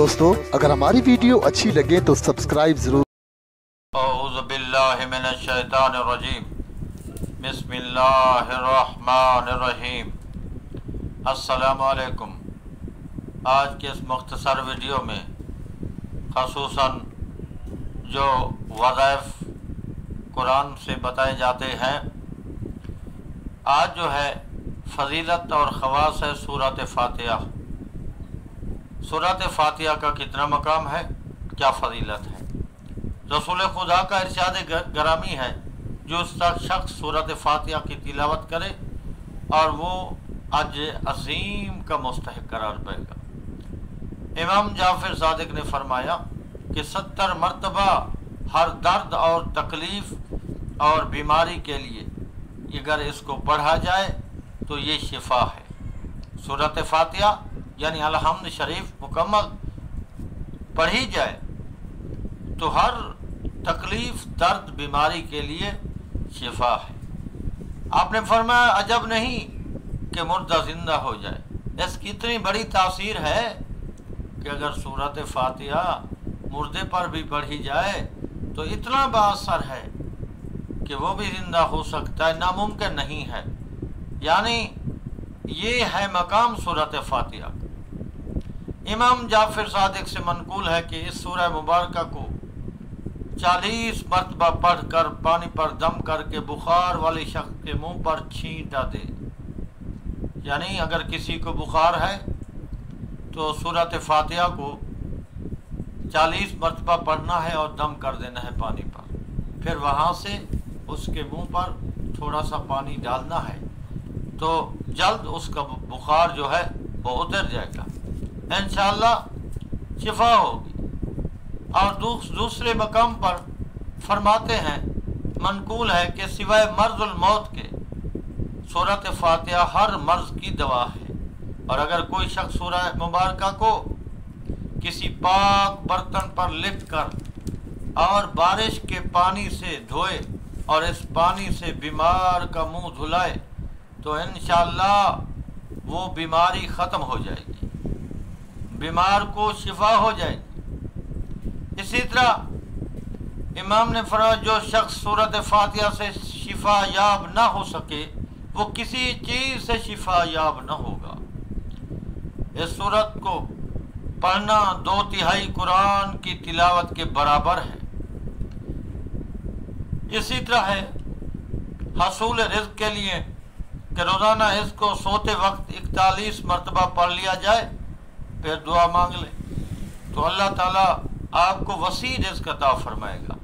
दोस्तों, अगर हमारी वीडियो अच्छी लगे तो सब्सक्राइब जरूर। औज़ु बिल्लाहि मिनश शैतानिर रजीम। बिस्मिल्लाहिर रहमानिर रहीम। अस्सलामु अलैकुम। आज के इस मुख्तसर वीडियो में ख़ुसूसन जो वज़ाइफ कुरान से बताए जाते हैं, आज जो है फ़जीलत और ख़वास है सूरत फ़ातिहा। सूरत फ़ातिहा का कितना मकाम है, क्या फ़जीलत है। रसूल खुदा का इरशाद गरामी है, जो शख्स सूरत फ़ातिहा की तिलावत करे और वो अजर अज़ीम का मुस्तहिक़ करार पाएगा। इमाम जाफ़र सादिक ने फरमाया कि 70 मरतबा हर दर्द और तकलीफ़ और बीमारी के लिए अगर इसको पढ़ा जाए तो ये शिफा है। सूरत फ़ातिहा यानी अलहम्द शरीफ मुकम्मल पढ़ी जाए तो हर तकलीफ़ दर्द बीमारी के लिए शिफा है। आपने फरमाया अजब नहीं कि मुर्दा ज़िंदा हो जाए। इसकी इतनी बड़ी तासीर है कि अगर सूरत फ़ातिहा मुर्दे पर भी पढ़ी जाए तो इतना बाअसर है कि वो भी ज़िंदा हो सकता है, नामुमकिन नहीं है। यानी ये है मकाम सूरत फ़ातिहा। इमाम जाफ़र सादिक से मनकूल है कि इस सूरह मुबारक को 40 मरतबा पढ़ कर पानी पर दम करके बुखार वाले शख्स के मुंह पर छींटा दे। यानी अगर किसी को बुखार है तो सूरत फ़ातिहा को 40 मरतबा पढ़ना है और दम कर देना है पानी पर। फिर वहाँ से उसके मुंह पर थोड़ा सा पानी डालना है तो जल्द उसका बुखार जो है वो उतर जाएगा, इंशाअल्लाह शिफा होगी। और दूसरे मकाम पर फरमाते हैं, मनकूल है कि सिवाय मर्ज़ुल मौत के सूरत फ़ातिहा हर मर्ज़ की दवा है। और अगर कोई शख्स सूरह मुबारक को किसी पाक बर्तन पर लिख कर और बारिश के पानी से धोए और इस पानी से बीमार का मुंह धुलाए तो इंशाअल्लाह वो बीमारी ख़त्म हो जाएगी, बीमार को शिफा हो जाएगी। इसी तरह इमाम ने फरमाया जो शख्स सूरत फ़ातिहा से शिफा याब ना हो सके वो किसी चीज़ से शिफा याब ना होगा। इस सूरत को पढ़ना 2/3 कुरान की तिलावत के बराबर है। इसी तरह है हसूल रिज़्क़ के लिए कि रोज़ाना इसको सोते वक्त 41 मरतबा पढ़ लिया जाए, फिर दुआ मांग ले तो अल्लाह ताला आपको वसी रिज़्क़ अता फरमाएगा।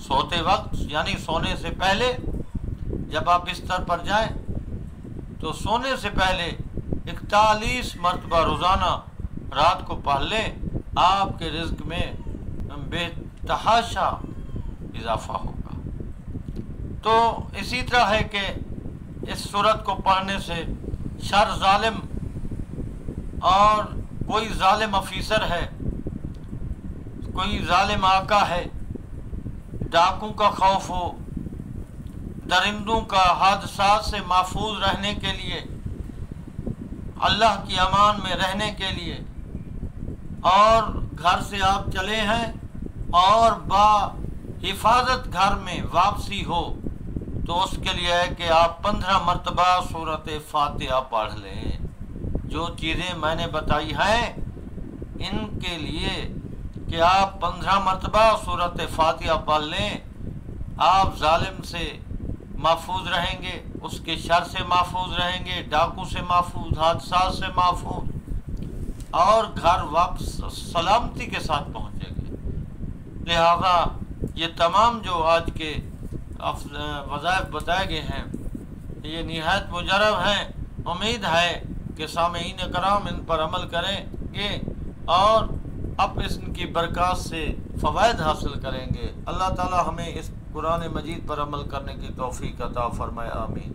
सोते वक्त यानी सोने से पहले जब आप बिस्तर पर जाएं तो सोने से पहले 41 मरतबा रोज़ाना रात को पढ़ लें, आपके रिज़्क़ में बेतहाशा इजाफ़ा होगा। तो इसी तरह है कि इस सूरत को पढ़ने से शर ज़ालिम और कोई ज़ालिम अफीसर है, कोई ज़ालिम आका है, डाकू का खौफ हो, दरिंदों का हादसात से महफूज रहने के लिए, अल्लाह की अमान में रहने के लिए, और घर से आप चले हैं और बा हिफाजत घर में वापसी हो तो उसके लिए है कि आप 15 मरतबा सूरत फ़ातिहा पढ़ लें। जो चीज़ें मैंने बताई हैं इनके लिए कि आप 15 मरतबा सूरत फ़ातिहा पढ़ लें, आप जालिम से महफूज रहेंगे, उसके शर से महफूज रहेंगे, डाकू से महफूज, हादसा से महफूज, और घर वापस सलामती के साथ पहुँचेंगे। लिहाजा ये तमाम जो आज के वज़ाइफ बताए गए हैं ये निहायत मुजरब हैं। उम्मीद है कि सामीन कराम इन पर अमल करेंगे और अब इनकी बरकत से फ़वाइद हासिल करेंगे। अल्लाह ताला हमें इस कुरान मजीद पर अमल करने की तौफीक अता फरमाए, आमीन।